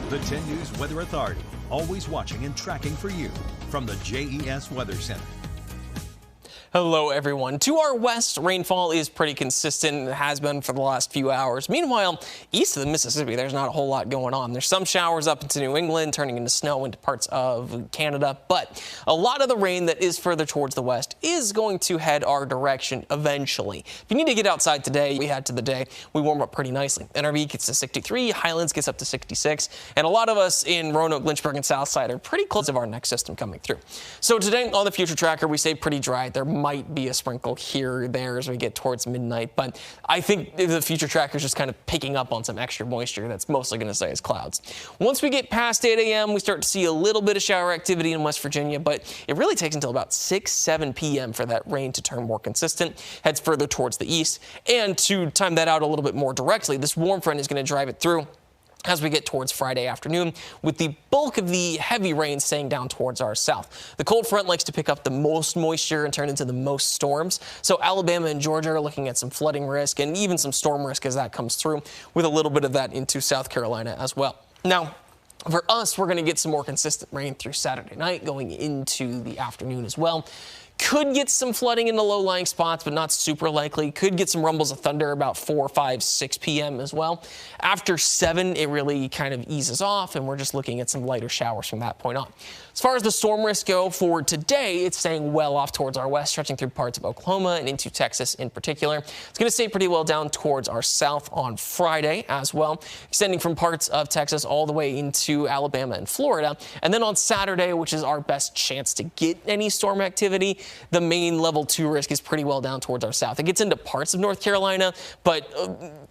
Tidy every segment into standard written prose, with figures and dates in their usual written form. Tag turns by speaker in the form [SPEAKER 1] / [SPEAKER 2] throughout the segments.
[SPEAKER 1] The 10 News Weather Authority, always watching and tracking for you from the JES Weather Center.
[SPEAKER 2] Hello, everyone. To our west, rainfall is pretty consistent. It has been for the last few hours. Meanwhile, east of the Mississippi, there's not a whole lot going on. There's some showers up into New England, turning into snow into parts of Canada. But a lot of the rain that is further towards the west is going to head our direction eventually. If you need to get outside today, we head to the day. We warm up pretty nicely. NRV gets to 63, Highlands gets up to 66. And a lot of us in Roanoke, Lynchburg, and Southside are pretty close to our next system coming through. So today on the Future Tracker, we say pretty dry. There might be a sprinkle here or there as we get towards midnight, but I think the Future Tracker is just kind of picking up on some extra moisture that's mostly going to stay as clouds. Once we get past 8 a.m., we start to see a little bit of shower activity in West Virginia, but it really takes until about 7 p.m. for that rain to turn more consistent, heads further towards the east. And to time that out a little bit more directly, this warm front is going to drive it through as we get towards Friday afternoon, with the bulk of the heavy rain staying down towards our south. The cold front likes to pick up the most moisture and turn into the most storms. So Alabama and Georgia are looking at some flooding risk and even some storm risk as that comes through, with a little bit of that into South Carolina as well. Now, for us, we're going to get some more consistent rain through Saturday night, going into the afternoon as well. Could get some flooding in the low-lying spots, but not super likely. Could get some rumbles of thunder about 4, 5, 6 p.m. as well. After 7, it really kind of eases off, and we're just looking at some lighter showers from that point on. As far as the storm risk go for today, it's staying well off towards our west, stretching through parts of Oklahoma and into Texas in particular. It's going to stay pretty well down towards our south on Friday as well, extending from parts of Texas all the way into Alabama and Florida. And then on Saturday, which is our best chance to get any storm activity, the main level 2 risk is pretty well down towards our south. It gets into parts of North Carolina, but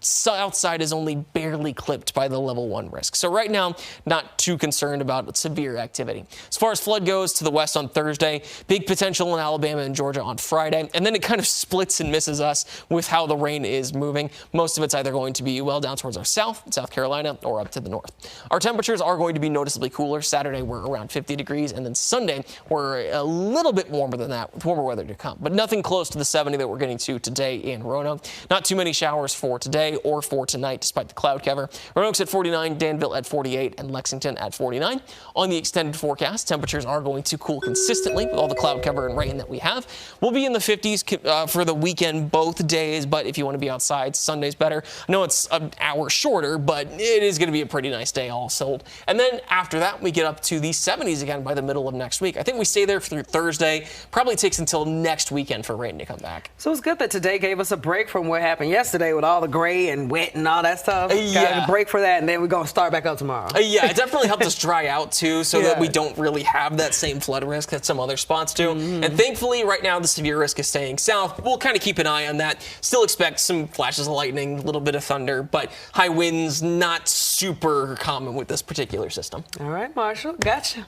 [SPEAKER 2] south side is only barely clipped by the level 1 risk. So right now, not too concerned about severe activity. As far as flood goes, to the west on Thursday, big potential in Alabama and Georgia on Friday, and then it kind of splits and misses us with how the rain is moving. Most of it's either going to be well down towards our south, South Carolina, or up to the north. Our temperatures are going to be noticeably cooler. Saturday, we're around 50 degrees, and then Sunday, we're a little bit warmer than that, with warmer weather to come, but nothing close to the 70 that we're getting to today in Roanoke. Not too many showers for today or for tonight, despite the cloud cover. Roanoke's at 49, Danville at 48, and Lexington at 49. On the extended forecast, temperatures are going to cool consistently with all the cloud cover and rain that we have. We'll be in the 50s for the weekend both days, but if you want to be outside, Sunday's better. I know it's an hour shorter, but it is going to be a pretty nice day all sold. And then after that, we get up to the 70s again by the middle of next week. I think we stay there through Thursday. Probably takes until next weekend for rain to come back.
[SPEAKER 3] So it's good that today gave us a break from what happened yesterday with all the gray and wet and all that stuff. Got a break for that, and then we're going to start back up tomorrow.
[SPEAKER 2] Yeah, it definitely helped us dry out, too, so that we don't really have that same flood risk that some other spots do. And thankfully, right now, the severe risk is staying south. We'll kind of keep an eye on that. Still expect some flashes of lightning, a little bit of thunder, but high winds not super common with this particular system.
[SPEAKER 3] All right, Marshall. Gotcha.